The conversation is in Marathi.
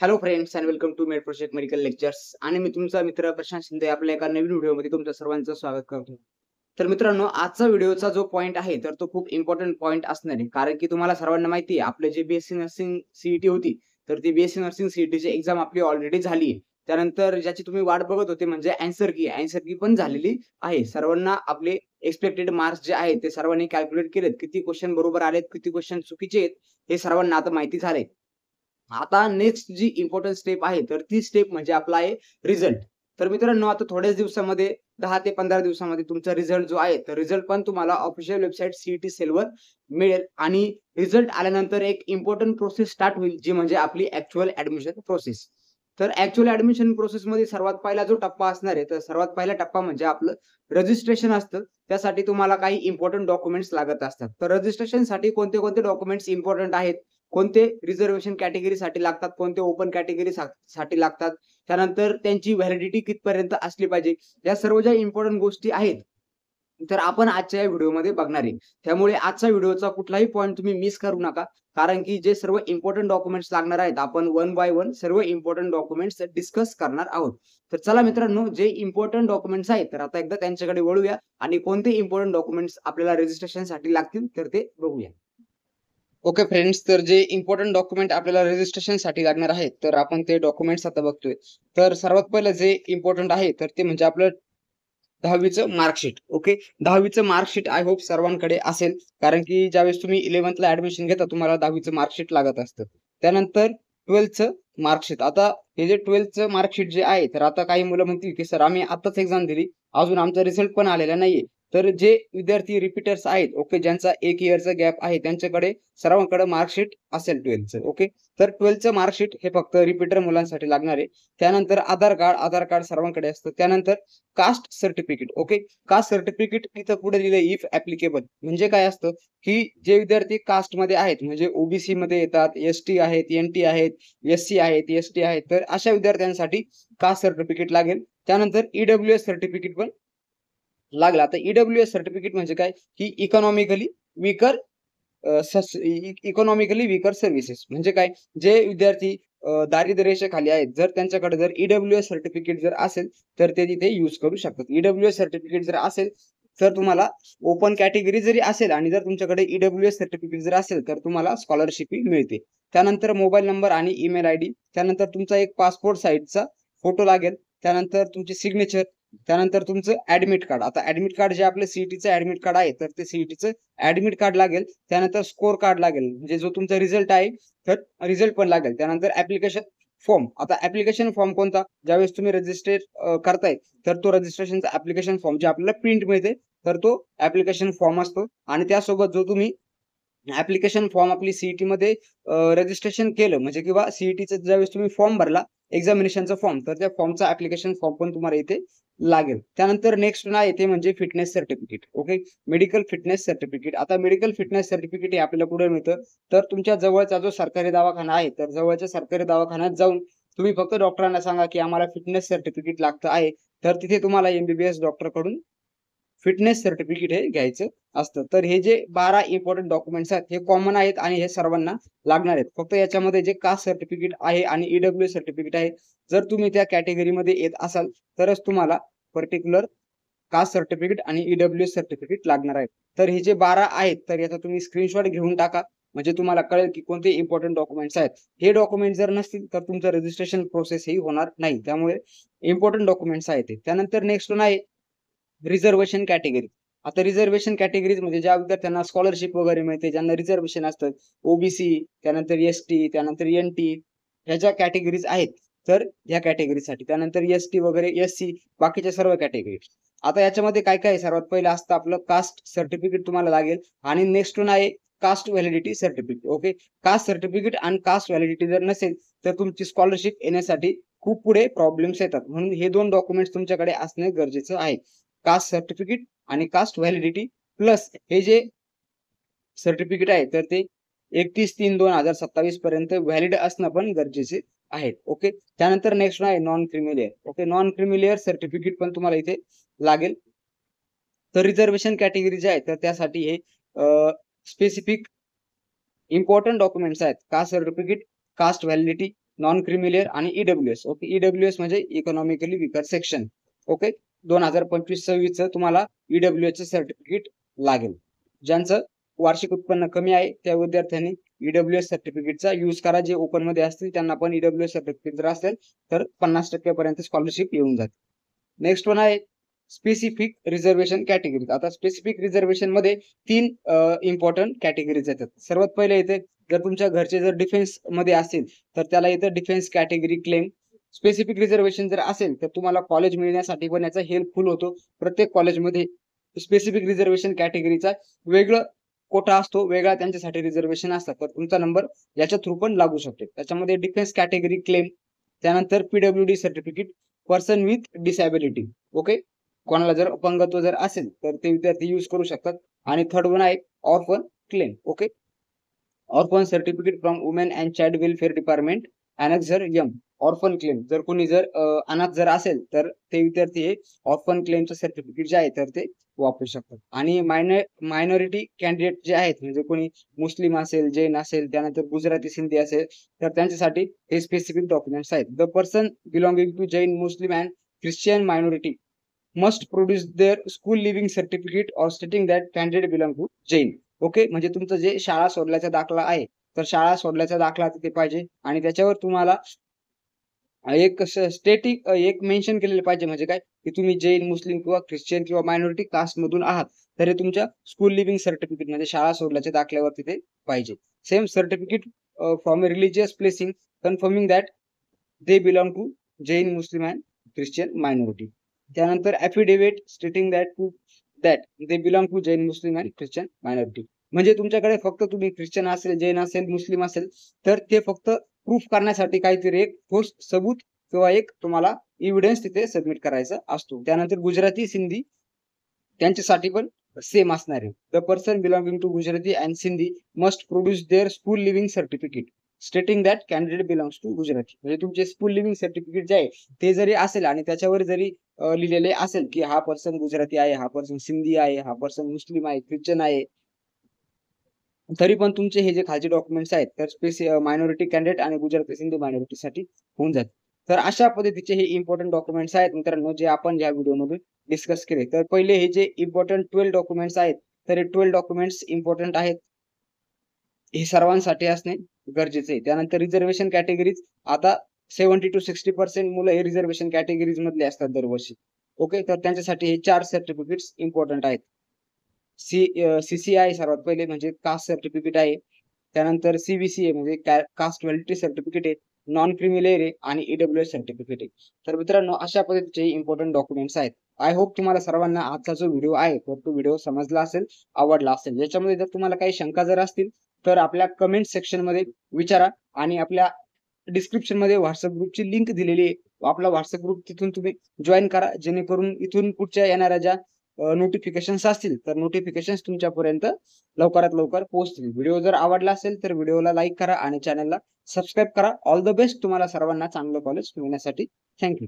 Hello friends and welcome to Med Project medical lectures आणि मी तुमचा मित्र प्रशांत शिंदे आपल्या एका नवीन व्हिडिओमध्ये तुमचं सर्वांचं स्वागत करतो. तर मित्रांनो, आजचा व्हिडिओचा जो पॉइंट आहे तर तो खूप इम्पोर्टंट पॉइंट असणार आहे. कारण की तुम्हाला सर्वांना माहिती आहे आपले जे बीएससी नर्सिंग सीईटी होती, तर ती बीएससी नर्सिंग सीईटीची एक्झाम आपली ऑलरेडी झाली आहे. त्यानंतर ज्याची तुम्ही वाट बघत होते म्हणजे अँसर की पण झालेली आहे. सर्वांना आपले एक्स्पेक्टेड मार्क्स जे आहेत ते सर्वांनी कॅल्क्युलेट केलेत. किती क्वेश्चन बरोबर आलेत, किती क्वेश्चन चुकीचे आहेत, हे सर्वांना आता माहिती झालंय. आता नेक्स्ट जी इम्पोर्टंट स्टेप आहे, तर ती स्टेप म्हणजे आपला आहे रिझल्ट. तर मित्रांनो, आता थोड्याच दिवसामध्ये 10 ते 15 दिवसामध्ये तुमचा रिझल्ट जो आहे, तर रिझल्ट पण तुम्हाला ऑफिशियल वेबसाईट सीईटी सेलवर मिळेल आणि रिझल्ट आल्यानंतर एक इम्पोर्टंट प्रोसेस स्टार्ट होईल, जी म्हणजे आपली ॲक्चुअल ॲडमिशन प्रोसेस. तर ॲक्चुअल ॲडमिशन प्रोसेसमध्ये सर्वात पहिला जो टप्पा असणार आहे, तर सर्वात पहिला टप्पा म्हणजे आपलं रजिस्ट्रेशन असतं. त्यासाठी तुम्हाला काही इम्पोर्टंट डॉक्युमेंट्स लागत असतात. तर रजिस्ट्रेशनसाठी कोणते-कोणते डॉक्युमेंट्स इम्पोर्टंट आहेत, कोणते रिझर्व्हेशन कॅटेगरीसाठी लागतात, कोणते ओपन कॅटेगरी साठी लागतात. त्यानंतर त्यांची व्हॅलिडिटी कितपर्यंत असली पाहिजे. या सर्व ज्या इम्पोर्टंट गोष्टी आहेत, तर आपण आजच्या या व्हिडिओमध्ये बघणार आहे. त्यामुळे आजच्या व्हिडिओचा कुठलाही पॉइंट तुम्ही मिस करू नका. कारण की जे सर्व इम्पोर्टंट डॉक्युमेंट्स लागणार आहेत, आपण वन बाय वन सर्व इम्पोर्टंट डॉक्युमेंट्स डिस्कस करणार आहोत. तर चला मित्रांनो, जे इम्पोर्टंट डॉक्युमेंट्स आहेत, तर आता एकदा त्यांच्याकडे वळूया आणि कोणते इम्पोर्टंट डॉक्युमेंट्स आपल्याला रजिस्ट्रेशनसाठी लागतील, तर ते बघूया. ओके फ्रेंड्स, तर जे इम्पोर्टंट डॉक्युमेंट आपल्याला रजिस्ट्रेशनसाठी लागणार आहेत, तर आपण ते डॉक्युमेंट्स आता बघतोय. तर सर्वात पहिलं जे इम्पोर्टंट आहे, तर ते म्हणजे आपलं 10वीचं मार्कशीट. ओके. 10वीचं मार्कशीट आय होप सर्वांकडे असेल. कारण की ज्यावेळेस तुम्ही 11th ॲडमिशन घेता, तुम्हाला 10वीचं मार्कशीट लागत असतं. त्यानंतर 12thचं मार्कशीट. आता हे जे 12thचं मार्कशीट जे आहे, तर आता काही मुलं म्हणतील, की "सर, आम्ही आत्ताच एक्झाम दिली. अजून आमचा रिझल्ट पण आलेला नाहीये." तर जे विद्यार्थी रिपीटर्स आहेत, ओके, ज्यांचा 1 इयरचा गॅप आहे, त्यांच्याकडे सर्वांकडे मार्कशीट असेल 12थचं. ओके. तर 12थचं मार्कशीट हे फक्त रिपीटर मुलांसाठी लागणार आहे. त्यानंतर आधार कार्ड सर्वांकडे असतं. त्यानंतर caste certificate. Okay. Caste certificate तिथं पुढे लिहिलंय इफ ॲप्लिकेबल. म्हणजे काय असतं, की जे विद्यार्थी कास्टमध्ये आहेत, म्हणजे ओबीसीमध्ये येतात, एस-टी आहेत, एन-टी आहेत, एस-सी आहेत, एस-टी आहेत, तर अशा विद्यार्थ्यांसाठी कास्ट सर्टिफिकेट लागेल. त्यानंतर ई-डब्ल्यू-एस सर्टिफिकेट पण लागलं. आता ई-डब्ल्यू-एस सर्टिफिकेट म्हणजे काय, की economically weaker economically weaker services म्हणजे काय? जे विद्यार्थी दारिद्र्य रेषेखाली आहेत, जर त्यांच्याकडे जर ई-डब्ल्यू-एस सर्टिफिकेट जर असेल, तर ते तिथे यूज करू शकतात. ई-डब्ल्यू-एस सर्टिफिकेट जर असेल, तर तुम्हाला ओपन कॅटेगरी जरी असेल आणि जर तुमच्याकडे ई-डब्ल्यू-एस सर्टिफिकेट जर असेल, तर तुम्हाला स्कॉलरशिपही मिळते. त्यानंतर मोबाईल नंबर आणि ईमेल आयडी, त्यानंतर तुमचा एक पासपोर्ट साइजचा फोटो लागेल, त्यानंतर तुमची सिग्नेचर, त्यानंतर तुमचं ॲडमिट कार्ड. आता ॲडमिट कार्ड जे आपलं सीईटीचं ॲडमिट कार्ड आहे, तर ते सीईटीचं ॲडमिट कार्ड लागेल. त्यानंतर स्कोर कार्ड लागेल, म्हणजे जो तुमचा रिझल्ट आहे, तर रिझल्ट पण लागेल. त्यानंतर ॲप्लिकेशन फॉर्म. आता ॲप्लिकेशन फॉर्म कोणता? ज्यावेळेस तुम्ही करताय, तर तो रजिस्ट्रेशनचा ॲप्लिकेशन फॉर्म जे आपल्याला प्रिंट मिळते, तर तो ॲप्लिकेशन फॉर्म असतो आणि त्यासोबत जो तुम्ही ॲप्लिकेशन फॉर्म आपली सीईटीमध्ये रजिस्ट्रेशन केलं म्हणजे किंवा सीईटीचा ज्यावेळेस तुम्ही फॉर्म भरला, एक्झामिनेशनचा फॉर्म, तर त्या फॉर्मचा ॲप्लिकेशन फॉर्म पण तुम्हाला इथे लागेल. त्यानंतर नेक्स्ट ना येते म्हणजे fitness certificate. Okay. Medical fitness certificate. आता मेडिकल फिटनेस सर्टिफिकेट हे आपल्याला कुठे मिळतं? तर तुमच्या जवळचा जो सरकारी दवाखाना आहे, तर जवळच्या सरकारी दवाखान्यात जाऊन तुम्ही फक्त डॉक्टरांना सांगा, की आम्हाला फिटनेस सर्टिफिकेट लागतं आहे. तर तिथे तुम्हाला एम-बी-बी-एस डॉक्टरकडून फिटनेस सर्टिफिकेट हे घ्यायचं असतं. तर हे जे 12 इम्पोर्टंट डॉक्युमेंट्स आहेत, हे कॉमन आहेत आणि हे सर्वांना लागणार आहेत. फक्त याच्यामध्ये जे कास्ट सर्टिफिकेट आहे आणि ई-डब्ल्यू सर्टिफिकेट आहे, जर तुम्ही त्या कॅटेगरीमध्ये येत असाल, तरच तुम्हाला पर्टिक्युलर कास्ट सर्टिफिकेट आणि ई-डब्ल्यू सर्टिफिकेट लागणार आहेत. तर हे जे 12 आहेत, तर याचा तुम्ही स्क्रीनशॉट घेऊन टाका. म्हणजे तुम्हाला कळेल, की कोणते इम्पोर्टंट डॉक्युमेंट्स आहेत. हे डॉक्युमेंट जर नसतील, तर तुमचं रजिस्ट्रेशन प्रोसेस ही होणार नाही. त्यामुळे इम्पोर्टंट डॉक्युमेंट्स आहेत ते. त्यानंतर नेक्स्ट वन आहे रिझर्व्हेशन कॅटेगरी. आता रिझर्व्हेशन कॅटेगरीज म्हणजे ज्या विद्यार्थ्यांना स्कॉलरशिप वगैरे मिळते, ज्यांना रिझर्व्हेशन असतं, ओबीसी, त्यानंतर एस-टी, त्यानंतर एन-टी ह्या ज्या कॅटेगरीज आहेत, तर ह्या कॅटेगरीसाठी. त्यानंतर एस-टी वगैरे, एस-सी बाकीच्या सर्व कॅटेगरी. आता याच्यामध्ये काय-काय आहे? सर्वात पहिलं असतं आपलं कास्ट सर्टिफिकेट तुम्हाला लागेल आणि नेक्स्ट वन आहे caste validity certificate. Okay. Caste certificate आणि कास्ट व्हॅलिडिटी जर नसेल, तर तुमची स्कॉलरशिप येण्यासाठी खूप पुढे प्रॉब्लेम्स येतात. म्हणून हे 2 डॉक्युमेंट्स तुमच्याकडे असणे गरजेचं आहे. कास्ट सर्टिफिकेट आणि कास्ट व्हॅलिडिटी प्लस हे जे सर्टिफिकेट आहे, तर ते 31/3/2027 पर्यंत व्हॅलिड असणं पण गरजेचे आहे. ओके. त्यानंतर नेक्स्ट आहे non creamy okay. Non creamy certificate पण तुम्हाला इथे लागेल. तर रिझर्व्हेशन कॅटेगरी जे आहे, तर त्यासाठी हे स्पेसिफिक इम्पोर्टंट डॉक्युमेंट्स आहेत. Caste certificate, caste validity non creamy layer आणि ईडब्ल्यूएस. ओके, ईडब्ल्यूएस म्हणजे इकॉनॉमिकली विकर सेक्शन. ओके, 2025-26 तुम्हाला ईडब्ल्यूएसचं सर्टिफिकेट लागेल. ज्यांचं वार्षिक उत्पन्न कमी आहे त्या विद्यार्थ्यांनी ईडब्ल्यूएस सर्टिफिकेटचा यूज करा. जे ओपन मध्ये असतील त्यांना पण ईडब्ल्यूएस सर्टिफिकेट जर असेल तर 50% पर्यंत स्कॉलरशिप येऊन जाते. नेक्स्ट वन आहे स्पेसिफिक रिझर्वेशन कॅटेगरी. आता स्पेसिफिक रिझर्वेशन मध्ये 3 इम्पॉर्टंट कॅटेगरीज येतात. सर्वात पहिले येते जर तुमच्या घरचे जर डिफेन्स मध्ये असेल तर त्याला येतं defence category claim. Specific reservation जर असेल तर तुम्हाला कॉलेज मिळण्यासाठी पण याचा हेल्पफुल होतो. प्रत्येक कॉलेजमध्ये स्पेसिफिक रिझर्वेशन कॅटेगरीचा वेगळं कोटा असतो, वेगळा त्यांच्यासाठी रिझर्वेशन असतात. तर तुमचा नंबर याच्या थ्रू पण लागू शकतो. त्याच्यामध्ये डिफेन्स कॅटेगरी क्लेम, त्यानंतर PWD certificate person with disability. Okay, कोणाला जर अपंगत्व जर असेल तर ते विद्यार्थी यूज करू शकतात. आणि थर्ड वन आहे orphan claim. Okay, orphan certificate from women and child welfare department annexure M. Orphan claim जर कोणी जर अनाथ जर असेल तर ते विद्यार्थी हे ऑर्फन क्लेमचं सर्टिफिकेट जे आहे तर ते वापरू शकतात. आणि मायनॉरिटी कॅन्डिडेट जे आहेत म्हणजे कोणी मुस्लिम असेल, जैन असेल, त्यानंतर गुजराती, सिंधी असेल तर त्यांच्यासाठी हे स्पेसिफिक डॉक्युमेंट्स आहेत. The person belonging to Jain, Muslim and Christian minority must produce their school leaving certificate or stating that candidate belong to Jain. Okay, म्हणजे तुमचं जे शाळा सोडल्याचा दाखला आहे तर शाळा सोडल्याचा दाखला तिथे पाहिजे आणि त्याच्यावर तुम्हाला एक स्टेटिक एक मेन्शन केलेलं पाहिजे. म्हणजे काय की तुम्ही जैन, मुस्लिम किंवा ख्रिश्चन किंवा मायनॉरिटी कास्ट मधून आहात तर हे तुमच्या स्कूल लिव्हिंग सर्टिफिकेट म्हणजे शाळा सोडल्याच्या दाखल्यावर तिथे पाहिजे. Same certificate from a religious placing confirming that they belong to Jain, Muslim and Christian minority. त्यानंतर affidavit stating that they belong to Jain, Muslim and Christian minority. म्हणजे तुमच्याकडे फक्त तुम्ही ख्रिश्चन असेल, जैन असेल, मुस्लिम असेल तर ते फक्त प्रूफ करण्यासाठी काहीतरी एक ठोस सबूत किंवा एक तुम्हाला एव्हिडन्स तिथे सबमिट करायचा असतो. त्यानंतर गुजराती, सिंधी त्यांच्यासाठी पण सेम असणार आहे. The person belonging to Gujarati and Sindhi must produce their school leaving certificate stating that candidate belongs to Gujarati. म्हणजे तुमचे स्कूल लिव्हिंग सर्टिफिकेट जे आहे ते जरी असेल आणि त्याच्यावर जरी लिहिलेले असेल की हा पर्सन गुजराती आहे, हा पर्सन सिंधी आहे, हा पर्सन मुस्लिम आहे, ख्रिश्चन आहे, तरी पण तुमचे हे जे खालचे डॉक्युमेंट्स आहेत तर मायनॉरिटी कॅन्डिडेट आणि गुजराती, सिंधी मायनॉरिटीसाठी होऊन जाते. तर अशा पद्धतीचे हे इम्पॉर्टंट डॉक्युमेंट्स आहेत मित्रांनो जे आपण या व्हिडिओमध्ये डिस्कस केले. तर पहिले हे जे इम्पॉर्टंट 12 डॉक्युमेंट्स आहेत तर हे 12 डॉक्युमेंट्स इम्पॉर्टंट आहेत. हे सर्वांसाठी असणे गरजेचे आहे. त्यानंतर रिझर्वेशन कॅटेगरीज आता 70 to 60% मुलं हे रिझर्वेशन कॅटेगरीज मधले असतात दरवर्षी. ओके, तर त्यांच्यासाठी हे 4 सर्टिफिकेट्स इम्पॉर्टंट आहेत. CCI सर्वात पहिले म्हणजे कास्ट सर्टिफिकेट आहे. त्यानंतर CVCA म्हणजे कास्ट व्हॅलिडिटी सर्टिफिकेट आहे. नॉन क्रिमिलेअर आहे आणि ईडब्ल्यूएस सर्टिफिकेट आहे. तर मित्रांनो अशा पद्धतीचे इम्पॉर्टंट डॉक्युमेंट्स आहेत. आय होप तुम्हाला सर्वांना आजचा जो व्हिडिओ आहे तर तो व्हिडिओ समजला असेल, आवडला असेल. याच्यामध्ये जर तुम्हाला काही शंका जर असतील तर आपल्या कमेंट सेक्शन मध्ये विचारा आणि आपल्या डिस्क्रिप्शन मध्ये व्हॉट्सअप ग्रुपची लिंक दिलेली आहे. आपला व्हॉट्सअप ग्रुप तिथून तुम्ही जॉईन करा जेणेकरून इथून पुढच्या येणाऱ्या ज्या नोटिफिकेशन्स असतील तर नोटिफिकेशन्स तुमच्यापर्यंत लवकरात लवकर पोहोचतील. व्हिडिओ जर आवडला असेल तर व्हिडिओला लाईक करा आणि चॅनलला सबस्क्राईब करा. ऑल द बेस्ट तुम्हाला सर्वांना चांगलं कॉलेज मिळण्यासाठी. थँक्यू.